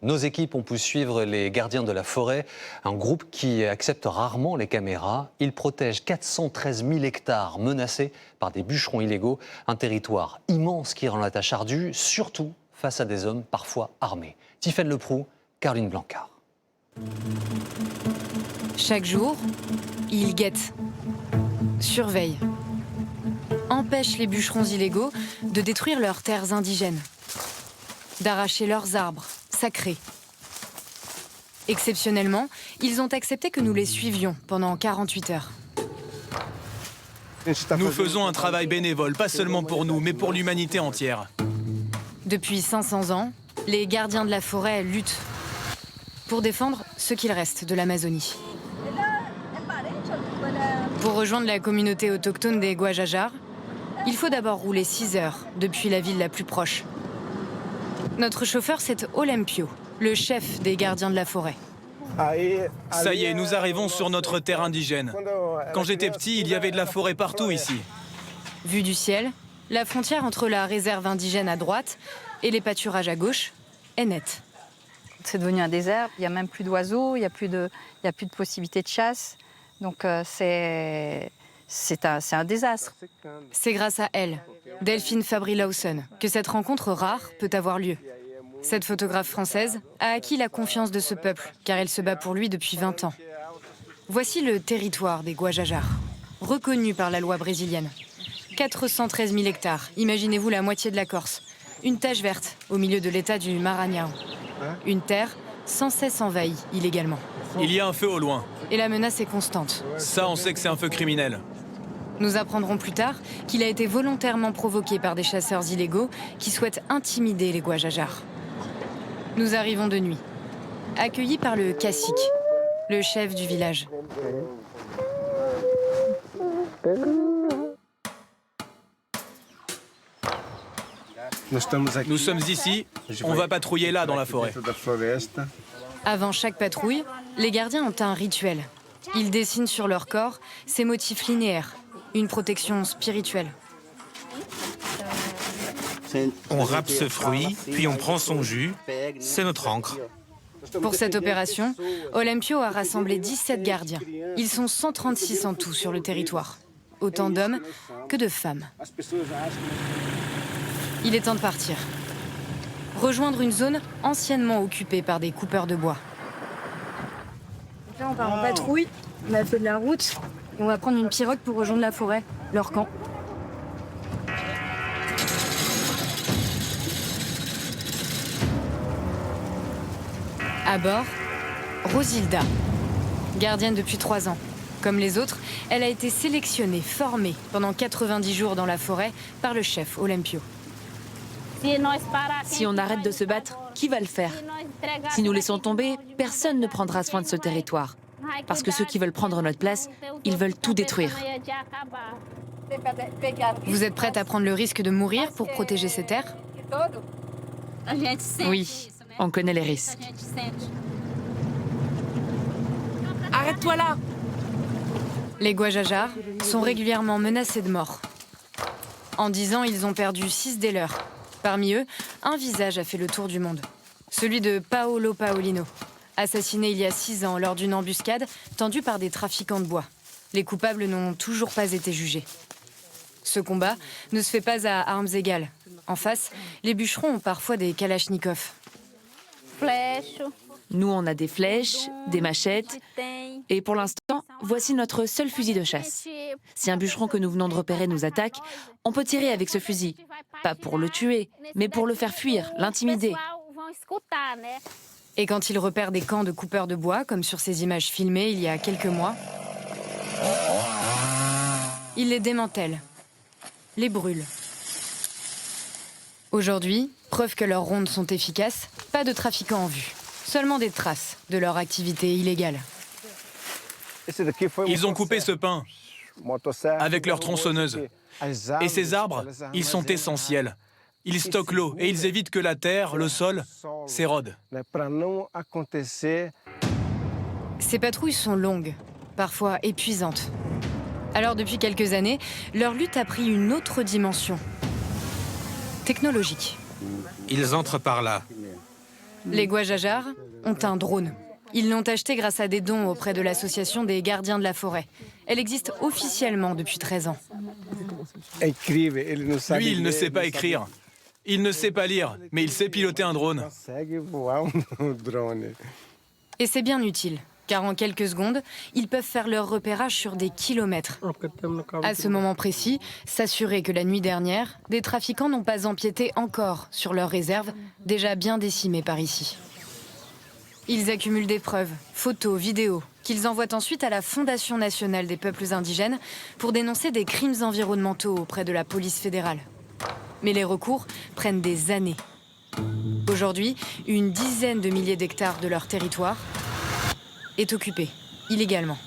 Nos équipes ont pu suivre les gardiens de la forêt, un groupe qui accepte rarement les caméras. Ils protègent 413 000 hectares menacés par des bûcherons illégaux, un territoire immense qui rend la tâche ardue, surtout face à des hommes parfois armés. Tiffaine Leproux, Caroline Blancard. Chaque jour, ils guettent, surveillent, empêchent les bûcherons illégaux de détruire leurs terres indigènes, d'arracher leurs arbres sacrés. Exceptionnellement, ils ont accepté que nous les suivions pendant 48 heures. Nous faisons un travail bénévole, pas seulement pour nous, mais pour l'humanité entière. Depuis 500 ans, les gardiens de la forêt luttent pour défendre ce qu'il reste de l'Amazonie. Pour rejoindre la communauté autochtone des Guajajars, il faut d'abord rouler 6 heures depuis la ville la plus proche. Notre chauffeur, c'est Olympio, le chef des gardiens de la forêt. Ça y est, nous arrivons sur notre terre indigène. Quand j'étais petit, il y avait de la forêt partout ici. Vue du ciel, la frontière entre la réserve indigène à droite et les pâturages à gauche est nette. C'est devenu un désert, il n'y a même plus d'oiseaux, il n'y a plus de possibilités de chasse. Donc c'est un désastre. C'est grâce à elle, Delphine Fabry-Lawson, que cette rencontre rare peut avoir lieu. Cette photographe française a acquis la confiance de ce peuple, car elle se bat pour lui depuis 20 ans. Voici le territoire des Guajajars, reconnu par la loi brésilienne. 413 000 hectares, imaginez-vous la moitié de la Corse. Une tache verte au milieu de l'état du Maranhão. Une terre sans cesse envahie illégalement. Il y a un feu au loin. Et la menace est constante. Ça, on sait que c'est un feu criminel. Nous apprendrons plus tard qu'il a été volontairement provoqué par des chasseurs illégaux qui souhaitent intimider les Guajajars. Nous arrivons de nuit, accueillis par le cacique, le chef du village. Nous sommes ici, on va patrouiller là dans la forêt. Avant chaque patrouille, les gardiens ont un rituel. Ils dessinent sur leur corps ces motifs linéaires, une protection spirituelle. On râpe ce fruit, puis on prend son jus. C'est notre encre. Pour cette opération, Olympio a rassemblé 17 gardiens. Ils sont 136 en tout sur le territoire. Autant d'hommes que de femmes. Il est temps de partir. Rejoindre une zone anciennement occupée par des coupeurs de bois. Là, on part en patrouille, on a fait de la route, et on va prendre une pirogue pour rejoindre la forêt, leur camp. À bord, Rosilda, gardienne depuis 3 ans. Comme les autres, elle a été sélectionnée, formée pendant 90 jours dans la forêt par le chef Olympio. Si on arrête de se battre, qui va le faire? Si nous laissons tomber, personne ne prendra soin de ce territoire. Parce que ceux qui veulent prendre notre place, ils veulent tout détruire. Vous êtes prête à prendre le risque de mourir pour protéger ces terres? Oui, on connaît les risques. Arrête-toi là! Les Guajajars sont régulièrement menacés de mort. En 10 ans, ils ont perdu 6 des leurs. Parmi eux, un visage a fait le tour du monde. Celui de Paolo Paolino, assassiné il y a 6 ans lors d'une embuscade tendue par des trafiquants de bois. Les coupables n'ont toujours pas été jugés. Ce combat ne se fait pas à armes égales. En face, les bûcherons ont parfois des kalachnikovs. Nous, on a des flèches, des machettes. Et pour l'instant, voici notre seul fusil de chasse. Si un bûcheron que nous venons de repérer nous attaque, on peut tirer avec ce fusil. Pas pour le tuer, mais pour le faire fuir, l'intimider. Et quand ils repèrent des camps de coupeurs de bois, comme sur ces images filmées il y a quelques mois, ils les démantèlent, les brûlent. Aujourd'hui, preuve que leurs rondes sont efficaces, pas de trafiquants en vue. Seulement des traces de leur activité illégale. Ils ont coupé ce pin avec leur tronçonneuse. Et ces arbres, ils sont essentiels. Ils stockent l'eau et ils évitent que la terre, le sol, s'érode. Ces patrouilles sont longues, parfois épuisantes. Alors depuis quelques années, leur lutte a pris une autre dimension. Technologique. Ils entrent par là. Les Guajajars ont un drone. Ils l'ont acheté grâce à des dons auprès de l'association des gardiens de la forêt. Elle existe officiellement depuis 13 ans. Lui, il ne sait pas écrire. Il ne sait pas lire, mais il sait piloter un drone. Et c'est bien utile, car en quelques secondes, ils peuvent faire leur repérage sur des kilomètres. À ce moment précis, s'assurer que la nuit dernière, des trafiquants n'ont pas empiété encore sur leurs réserves, déjà bien décimées par ici. Ils accumulent des preuves, photos, vidéos, qu'ils envoient ensuite à la Fondation nationale des peuples indigènes pour dénoncer des crimes environnementaux auprès de la police fédérale. Mais les recours prennent des années. Aujourd'hui, une dizaine de milliers d'hectares de leur territoire est occupée, illégalement.